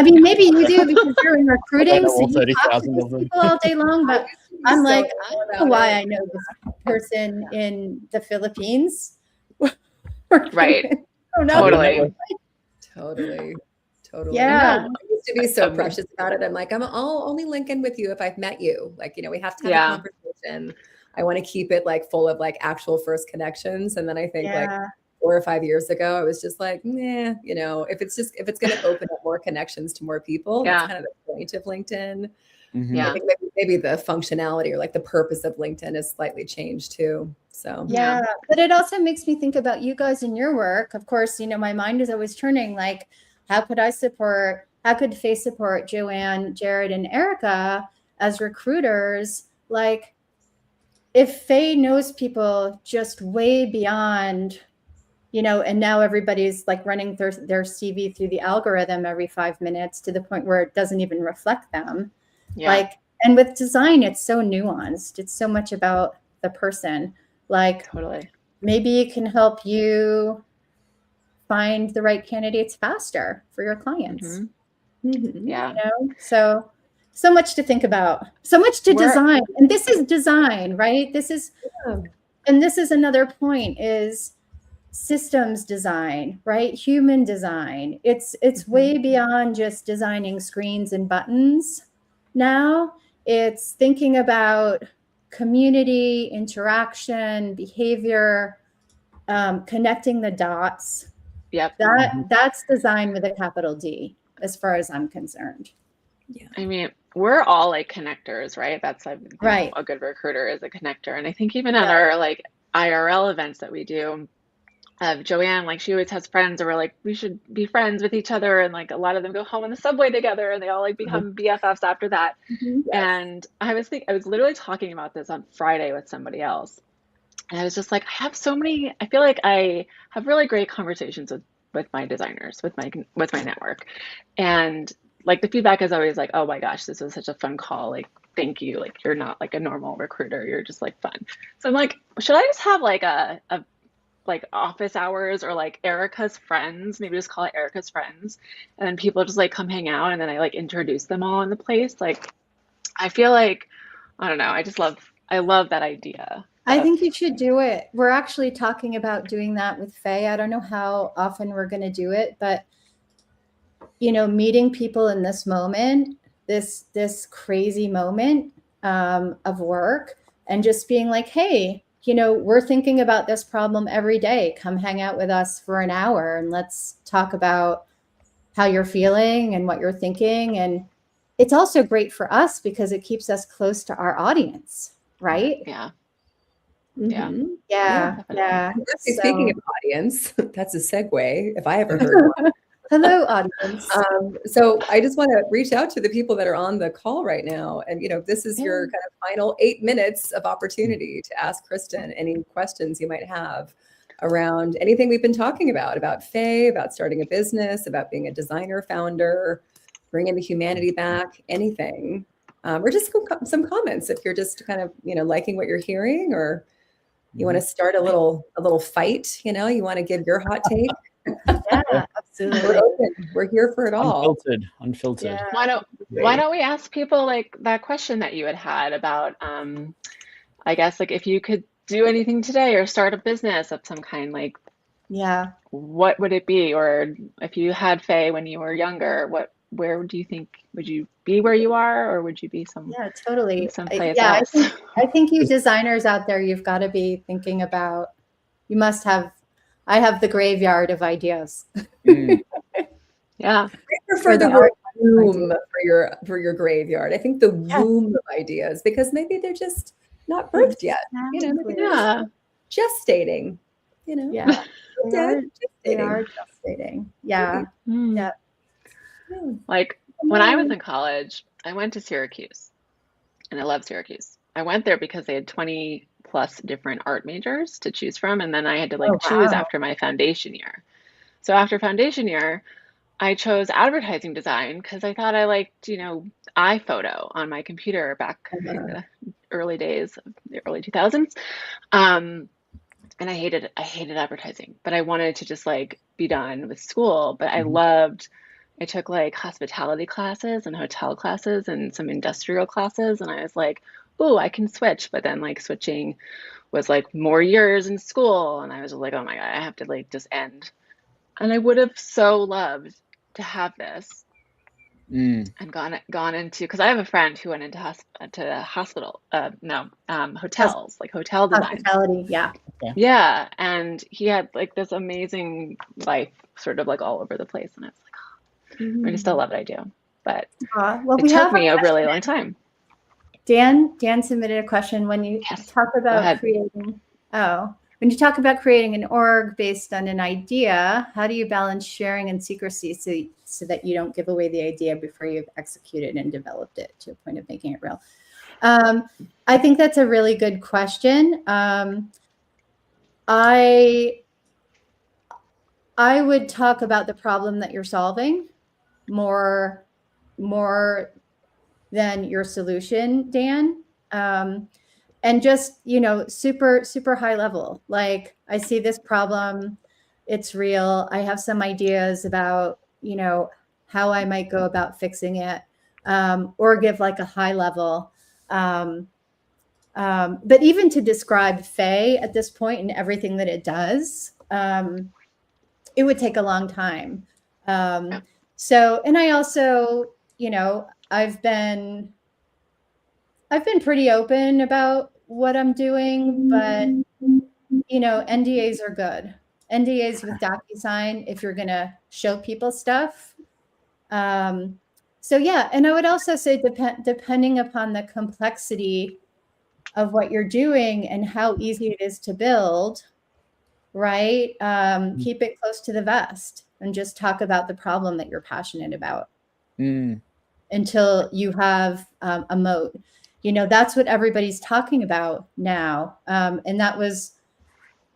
mean, maybe you do because you're in recruiting, so you talk to these people all day long, but I'm like, I don't know why I know this person in the Philippines. Right. Oh, no. Totally. Yeah. I used to be so precious about it. I'm like, I'll only link in with you if I've met you. Like, we have to have a conversation. I want to keep it like full of like actual first connections. And then I think like 4 or 5 yeyears ago, I was just like, if it's going to open up more connections to more people, that's kind of the point of LinkedIn. Mm-hmm. I think maybe the functionality or like the purpose of LinkedIn has slightly changed too. So but it also makes me think about you guys and your work. Of course, my mind is always turning like, how could Phae support Joanne, Jared, and Erica as recruiters? Like, if Phae knows people just way beyond, and now everybody's like running their CV through the algorithm every 5 minutes to the point where it doesn't even reflect them. Yeah. Like, and with design, it's so nuanced. It's so much about the person. Like, maybe it can help you find the right candidates faster for your clients. Yeah. So much to think about, so much to design. And this is design, right? And this is another point is systems design, right? Human design. It's way beyond just designing screens and buttons. Now it's thinking about community, interaction, behavior, connecting the dots. Yep. That's design with a capital D, as far as I'm concerned. Yeah. I mean, we're all like connectors, right? That's right. A good recruiter is a connector. And I think even at our like IRL events that we do, Joanne, like she always has friends, or we're like, we should be friends with each other. And like a lot of them go home on the subway together, and they all like become BFFs after that. And I was literally talking about this on Friday with somebody else. And I was just like, I feel like I have really great conversations with my designers, with my network. And like the feedback is always like, oh my gosh, this was such a fun call. Like, thank you. Like, you're not like a normal recruiter. You're just like fun. So I'm like, should I just have like a like office hours, or like Erica's friends, maybe just call it Erica's friends. And then people just like come hang out, and then I like introduce them all in the place. Like, I feel like, I don't know. I love that idea. I think you should do it. We're actually talking about doing that with Phae. I don't know how often we're going to do it, but meeting people in this moment, this crazy moment of work, and just being like, hey, we're thinking about this problem every day. Come hang out with us for an hour and let's talk about how you're feeling and what you're thinking. And it's also great for us because it keeps us close to our audience, right? Yeah. Yeah. Speaking of audience, that's a segue if I ever heard one. Hello, audience. So I just want to reach out to the people that are on the call right now. And, this is your kind of final 8 minutes of opportunity to ask Kristen any questions you might have around anything we've been talking about Phae, about starting a business, about being a designer founder, bringing the humanity back, anything. Or just some comments if you're just kind of, liking what you're hearing, or you want to start a little fight, you want to give your hot take. Yeah, absolutely. We're open. We're here for it all. Unfiltered. Yeah. Why don't we ask people like that question that you had about, I guess, like if you could do anything today or start a business of some kind, like, what would it be? Or if you had Phae when you were younger, where do you think, would you be where you are, or would you be totally someplace else? I think you designers out there, you've got to be thinking about, I have the graveyard of ideas. Yeah. I prefer the word womb for your graveyard. I think the womb of ideas, because maybe they're just not birthed yet. Maybe they're gestating. Yeah. They are gestating. Yeah. Yeah. Like when I was in college, I went to Syracuse, and I love Syracuse. I went there because they had 20 plus different art majors to choose from, and then I had to choose after my foundation year. So after foundation year, I chose advertising design because I thought I liked, iPhoto on my computer back in the early days of the early 2000s. And I hated advertising, but I wanted to just be done with school. But I took hospitality classes and hotel classes and some industrial classes, and I was like, oh, I can switch. But then switching was more years in school, and I was like, oh my God, I have to just end. And I would have so loved to have this and gone into, because I have a friend who went into hotels, like hotel design. Hospitality, yeah. Yeah, and he had this amazing life, sort of all over the place, and it's I just still love what I do, but it took me a really long time. Dan submitted a question. When you talk about creating an org based on an idea, how do you balance sharing and secrecy so that you don't give away the idea before you've executed and developed it to a point of making it real? I think that's a really good question. I would talk about the problem that you're solving more than your solution, Dan. And just, super high level. I see this problem, it's real. I have some ideas about, how I might go about fixing it, or give a high level. But even to describe Phae at this point and everything that it does, it would take a long time. So, and I also, I've been pretty open about what I'm doing, but NDAs are good. NDAs with DocuSign if you're gonna show people stuff. So yeah, and I would also say depending upon the complexity of what you're doing and how easy it is to build, right? Keep it close to the vest and just talk about the problem that you're passionate about until you have a moat. That's what everybody's talking about now. And that was,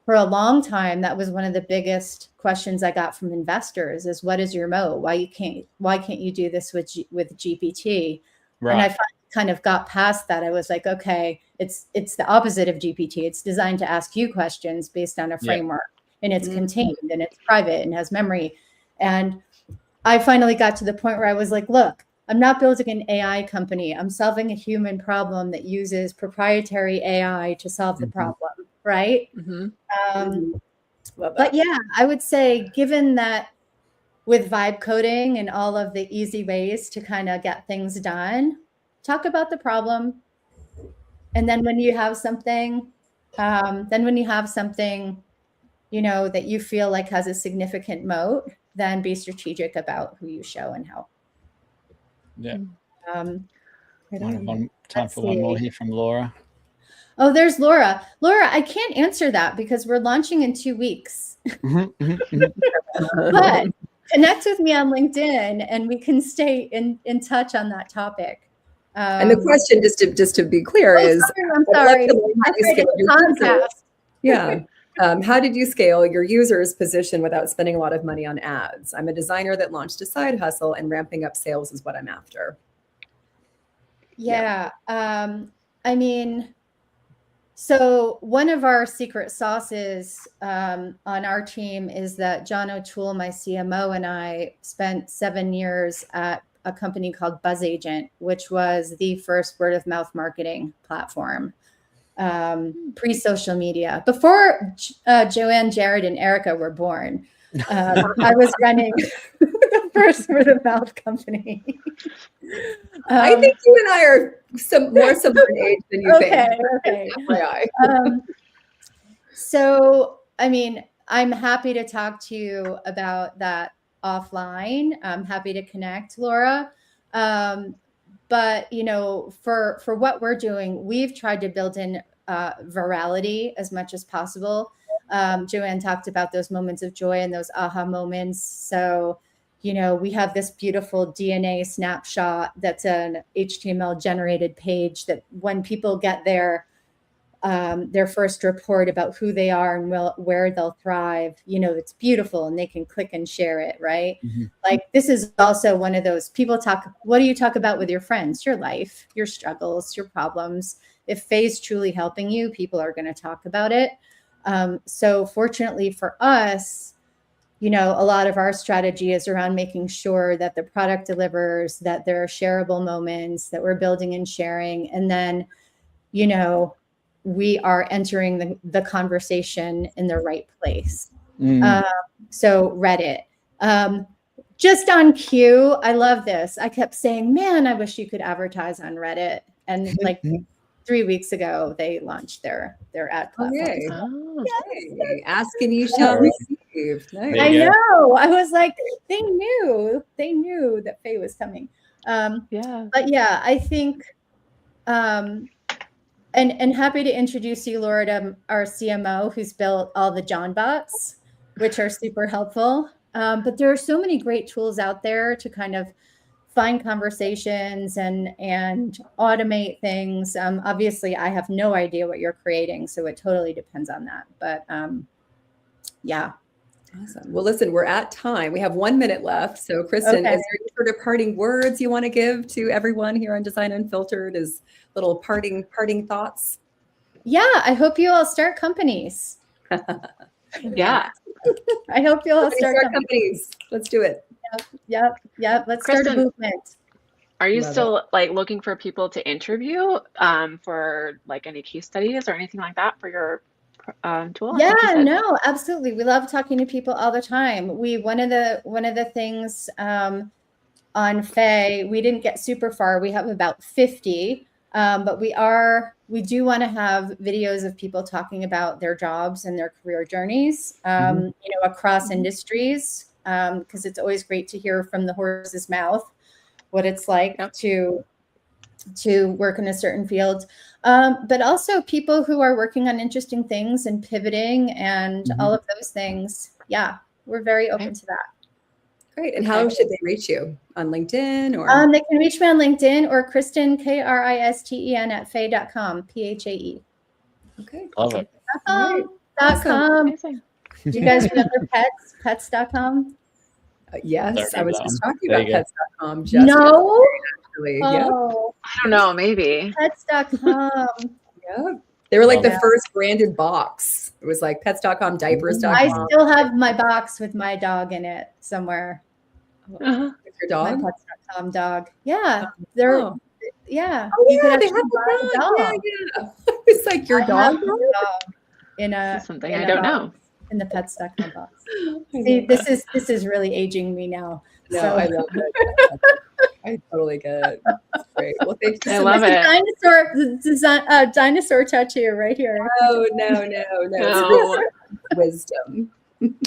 for a long time, that was one of the biggest questions I got from investors is, what is your moat? Why can't you do this with GPT? Right. And I kind of got past that. I was like, okay, it's the opposite of GPT. It's designed to ask you questions based on a framework, and it's contained and it's private and has memory. And I finally got to the point where I was like, look, I'm not building an AI company. I'm solving a human problem that uses proprietary AI to solve the problem, right? But yeah, I would say, given that with vibe coding and all of the easy ways to kind of get things done, talk about the problem. And then when you have something, Then when you have something, that you feel like has a significant moat, then be strategic about who you show and how. Yeah. Time for one more here from Laura. Oh, there's Laura. Laura, I can't answer that because we're launching in 2 weeks. But connect with me on LinkedIn and we can stay in touch on that topic. And the question, just to be clear, is I'm sorry. Yeah. How did you scale your users' position without spending a lot of money on ads? I'm a designer that launched a side hustle, and ramping up sales is what I'm after. Yeah. I mean, so one of our secret sauces on our team is that John O'Toole, my CMO, and I spent 7 years at a company called BzzAgent, which was the first word of mouth marketing platform, pre-social media. Before Joanne, Jared, and Erica were born, I was running the first word of mouth company. I think you and I are more similar in age than you think. Okay. So, I mean, I'm happy to talk to you about that offline. I'm happy to connect, Laura. But, for what we're doing, we've tried to build in virality as much as possible. Joanne talked about those moments of joy and those aha moments. So, we have this beautiful DNA snapshot that's an HTML generated page that when people get their first report about who they are and where they'll thrive, it's beautiful and they can click and share it, right? Mm-hmm. Like this is also one of those people what do you talk about with your friends? Your life, your struggles, your problems. If Phae's truly helping you, people are going to talk about it. So fortunately for us, a lot of our strategy is around making sure that the product delivers, that there are shareable moments, that we're building and sharing. And then, we are entering the conversation in the right place. So Reddit. Just on cue, I love this. I kept saying, man, I wish you could advertise on Reddit. And like 3 weeks ago, they launched their ad platform. Okay. Oh, Yay. Ask and you shall receive. Nice. I know. I was like, they knew that Phae was coming. yeah. But yeah, I think, and happy to introduce you, Laura, to our CMO who's built all the John bots, which are super helpful. But there are so many great tools out there to kind of find conversations and automate things. Obviously, I have no idea what you're creating, so it totally depends on that. But yeah. Awesome. Well, listen, we're at time. We have 1 minute left. So, Kristen, is there any sort of parting words you want to give to everyone here on Design Unfiltered? As little parting thoughts? Yeah, I hope you all start companies. Yeah. I hope you all start companies. Let's do it. Yep. Let's Kristen, start a movement. Are you still like looking for people to interview for like any case studies or anything like that for your tool? Yeah, no, absolutely. We love talking to people all the time. One of the things on Phae, we didn't get super far. We have about 50, but we do want to have videos of people talking about their jobs and their career journeys, across industries, because it's always great to hear from the horse's mouth what it's like to work in a certain field. But also people who are working on interesting things and pivoting and all of those things. Yeah, we're very open to that. Great. And how should they reach you? On LinkedIn or? They can reach me on LinkedIn or Kristen, Kristen @phae.com, PHAE. Okay. Love it. .com. Do you guys remember pets.com? Yes, I was just talking about pets.com. No. Actually. Oh, I don't know, maybe. Pets.com. Yeah. They were like the first branded box. It was like pets.com, diapers.com. I still have my box with my dog in it somewhere. With your dog? My pets.com dog. Yeah. They're yeah. Oh, you could they actually buy a dog. Yeah. It's like your dog. This is something I don't know. in the pets.com box. I See, love this is really aging me now. No, So I love it. I totally get it. That's great. Well, thank you I so love much. it. Dinosaur tattoo right here. No. No. Wisdom. Wisdom.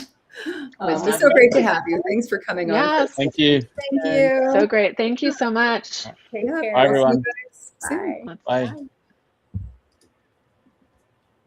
It's so great to have you. Thanks for coming on. Yes. Thank you. Thank you. So great. Thank you so much. Take Yeah, care. Bye, everyone. I'll see you guys soon. Bye. Bye.